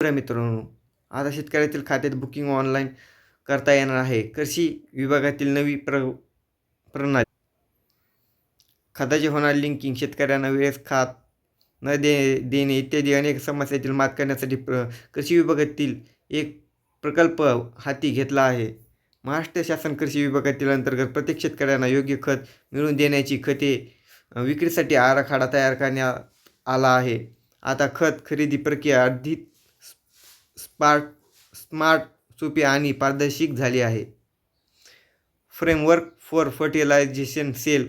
मित्रांनो, आता शेतकऱ्यातील खात्यात बुकिंग ऑनलाईन करता येणार आहे. कृषी विभागातील नवी प्रणाली. खताचे होणारे लिंकिंग, शेतकऱ्यांना वेळेस खात न देणे इत्यादी अनेक समस्यांतील मात करण्यासाठी कृषी विभागातील एक प्रकल्प हाती घेतला आहे. महाराष्ट्र शासन कृषी विभागातील अंतर्गत प्रत्येक शेतकऱ्यांना योग्य खत मिळवून देण्याची खते विक्रीसाठी आराखडा तयार करण्यात आला आहे. आता खत खरेदी प्रक्रिया अधिक स्पार्ट स्मार्ट, सोपी आणि पारदर्शक झाली आहे. फ्रेमवर्क फॉर फर्टिलायझेशन सेल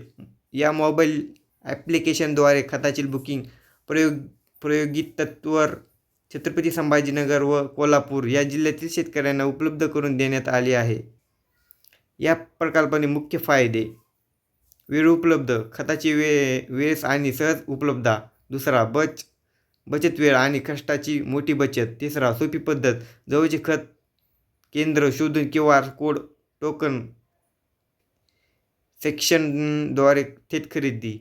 या मोबाईल ॲप्लिकेशनद्वारे खताची बुकिंग प्रायोगिक तत्त्वावर छत्रपती संभाजीनगर व कोल्हापूर या जिल्ह्यातील शेतकऱ्यांना उपलब्ध करून देण्यात आले आहे. या प्रकल्पाने मुख्य फायदे: वेळ उपलब्ध, खताची वेळेस आणि सहज उपलब्धता. दुसरा, बचत वेळ आणि कष्टाची मोठी बचत. तिसरा, सोपी पद्धत, जवळचे खत केंद्र शोधून QR कोड टोकन सेक्शनद्वारे थेट खरेदी.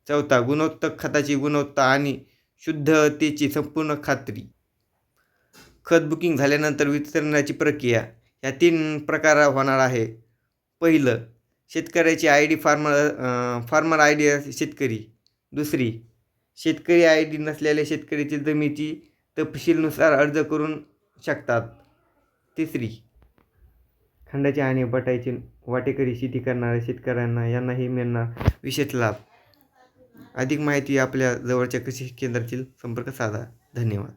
चौथा, गुणवत्ता, खताची गुणवत्ता आणि शुद्धतेची संपूर्ण खात्री. खत बुकिंग झाल्यानंतर वितरणाची प्रक्रिया या 3 प्रकार होणार आहे. पहिलं, शेतकऱ्याची ID फार्मर ID शेतकरी. दुसरी, शेतकरी ID नसलेल्या शेतकऱ्याची जमिनीची तपशीलनुसार अर्ज करू शकतात. तिसरी, खंडाचे आणि बटाईचे वाटेकरी शेती करणाऱ्या शेतकऱ्यांना यांनाही मिळणार विशेष लाभ. अधिक माहिती आपल्या जवळच्या कृषी केंद्रातील संपर्क साधा. धन्यवाद.